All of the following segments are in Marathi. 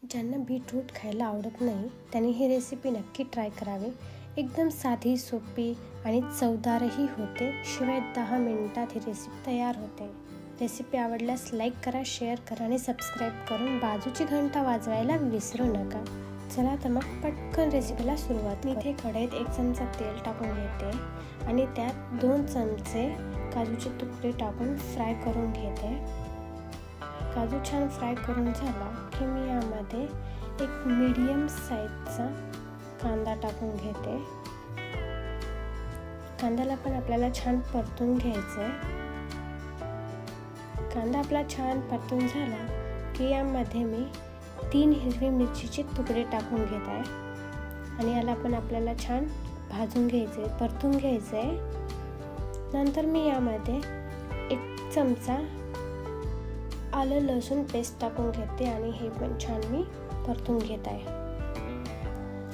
ज्यांना बीटरूट खायला आवडत नाही त्यांनी ही रेसिपी नक्की ट्राय करावी। एकदम साधी, सोपी आणि चवदारही होते। शिवाय 10 मिनिटात ही रेसिपी तयार होते। रेसिपी आवडल्यास लाईक करा, शेअर करा आणि सबस्क्राईब करून बाजूची घंटा वाजवायला विसरू नका। चला तर मग पटकन रेसिपीला सुरुवात। मी इथे कढईत 1 चमचा तेल टाकून घेते आणि त्यात 2 चमचे काजूचे तुकडे टाकून फ्राय करून घेते। काजू छान फ्राय करून झाला की मी यामध्ये एक मीडियम साईजचा कांदा टाकून घेते। कांद्याला पण आपल्याला छान परतून घ्यायचं आहे। कांदा आपला छान परतून झाला की यामध्ये मी 3 हिरवी मिरचीचे तुकडे टाकून घेत आहे आणि याला पण आपल्याला छान भाजून घ्यायचे, परतून घ्यायचे। नंतर मी यामध्ये 1 चमचा आलं लसूण पेस्ट टाकून घेते आणि हे पण छान मी परतून घेत आहे।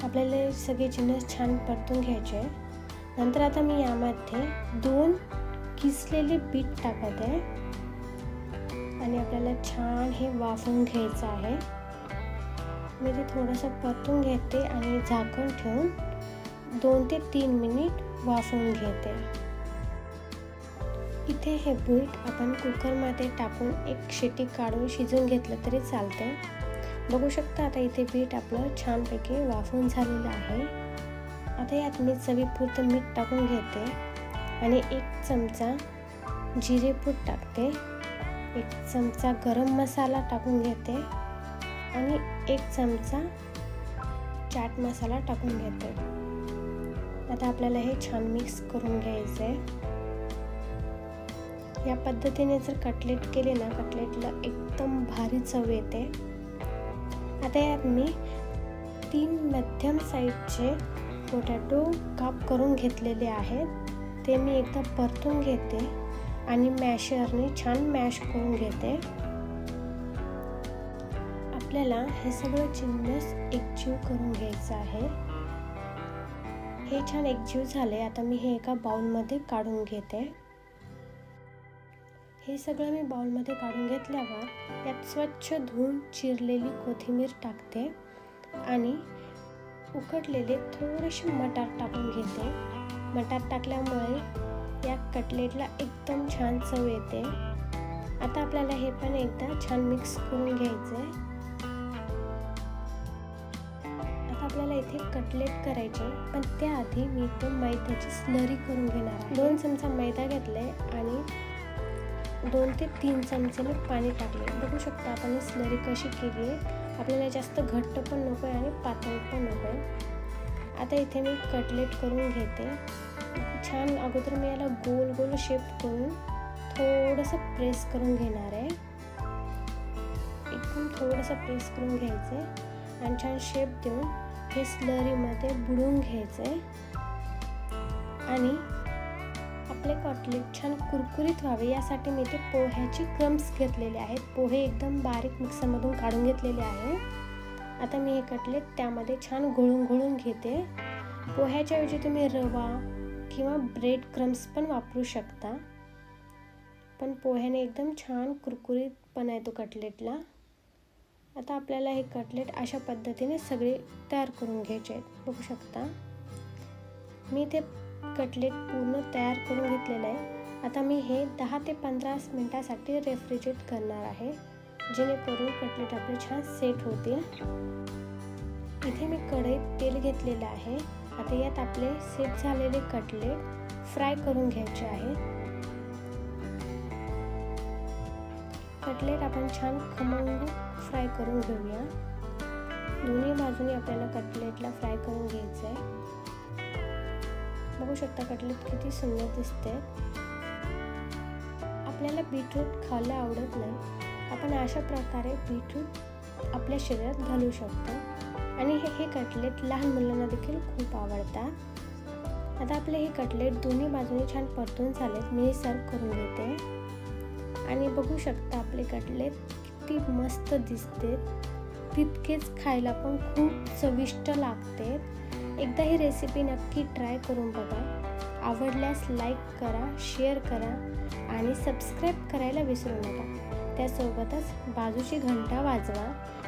आपल्याला सगळे जिन्नस छान परतून घ्यायचे। नंतर आता मी यामध्ये 2 किसलेले बीट टाकत आहे आणि आपल्याला छान हे वाफवून घ्यायचं आहे। मी ते थोडंसं परतून घेते आणि झाकण ठेवून 2 ते 3 मिनिट वाफवून घेते। इथे हे बीट आपण कुकरमध्ये टाकून 1 शिटी काढून शिजवून घेतलं तरी चालते। बघू शकता आता इथे बीट आपलं छानपैकी वाफवून झालेलं आहे। आता यात मी चवीपुरतं मीठ टाकून घेते आणि 1 चमचा जिरेपूड टाकते, 1 चमचा गरम मसाला टाकून घेते आणि 1 चमचा चाट मसाला टाकून घेते। आता आपल्याला हे छान मिक्स करून घ्यायचं आहे। या पद्धतीने जर कटलेट केले ना, कटलेटला एकदम भारी चव येते। आता यात मी 3 मध्यम साईजचे पोटॅटो काप करून घेतलेले आहेत। ते मी एकदा परतून घेते आणि मॅशरने छान मॅश करून घेते। आपल्याला हे सगळं जिन्नस एकजीव करून घ्यायचं आहे। हे छान एकजीव झाले। आता मी हे एका बाउलमध्ये काढून घेते। हे सगळं मी बाउलमध्ये काढून घेतल्यावर यात स्वच्छ धुवून चिरलेली कोथिंबीर टाकते आणि उकडलेले थोडेसे मटार टाकून घेते। मटार टाकल्यामुळे या कटलेटला एकदम छान चव येते। आता आपल्याला हे पण एकदा छान मिक्स करून घ्यायचंय। आता आपल्याला इथे कटलेट करायचे, पण त्याआधी मी इथे मैद्याची स्लरी करून घेणार आहे। 2 चमचा मैदा घेतले आणि 2 ते 3 चमचे मी पाणी टाकले। बघू शकता आपण ही स्लरी कशी केली आहे। आपल्याला जास्त घट्ट पण नको आहे आणि पातळ पण नको आहे। आता इथे मी कटलेट करून घेते। छान अगोदर मी याला गोल गोल शेप करून थोडंसं प्रेस करून घेणार आहे। एकदम थोडंसं प्रेस करून घ्यायचं आहे आणि छान शेप देऊन हे स्लरीमध्ये बुडवून घ्यायचं आहे आणि आपले कटलेट छान कुरकुरीत व्हावे यासाठी मी ते पोह्याचे क्रम्स घेतलेले आहेत। पोहे एकदम बारीक मिक्सरमधून काढून घेतलेले आहे। आता मी हे कटलेट त्यामध्ये छान घोळून घेते। पोह्याच्या ऐवजी तुम्ही रवा किंवा ब्रेड क्रम्स पण वापरू शकता, पण पोह्याने एकदम छान कुरकुरीतपणा येतो कटलेटला। आता आपल्याला हे कटलेट अशा पद्धतीने सगळे तयार करून घ्यायचे आहेत। बघू शकता मी ते कटलेट पूर्ण तयार करून घेतलेलं आहे। आता मी हे 10 ते 15 मिनिटासाठी रेफ्रिजरेट करणार आहे, जेणेकरून कटलेट आपले छान सेट होतील। इथे मी कढईत तेल घेतलेलं आहे। आता यात आपले सेट झालेले कटलेट फ्राय करून घ्यायचे आहेत। कटलेट आपण छान खमंग फ्राय करून घेऊया। दोन्ही बाजूने आपल्याला कटलेटला फ्राय करून घ्यायचं आहे। बघू शकता कटलेट किती सुंदर दिसते। आपल्याला बीटरूट खायला आवडत नाही, आपण अशा प्रकारे बीटरूट आपल्या शरीरात घालू शकतो आणि हे कटलेट लहान मुलांना देखील खूप आवडतात। आता आपले हे कटलेट दोन्ही बाजूने छान परतून झालेत। मी हे सर्व करून घेते आणि बघू शकता आपले कटलेट किती मस्त दिसते, तितकेच खायला पण खूप चविष्ट लागते। एकदा ही रेसिपी नक्की ट्राय करून बघा। आवडल्यास लाईक करा, शेअर करा आणि सबस्क्राईब करायला विसरू नका। त्यासोबतच बाजूची घंटा वाजवा,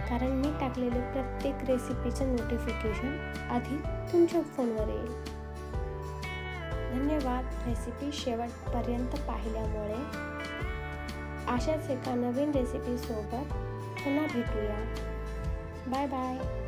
कारण मी टाकलेले प्रत्येक रेसिपीचं नोटिफिकेशन आधी तुमच्या फोनवर येईल. धन्यवाद रेसिपी शेवटपर्यंत पाहिल्यामुळे. अशाच एका नवीन रेसिपीसोबत पुन्हा भेटूया. Bye bye.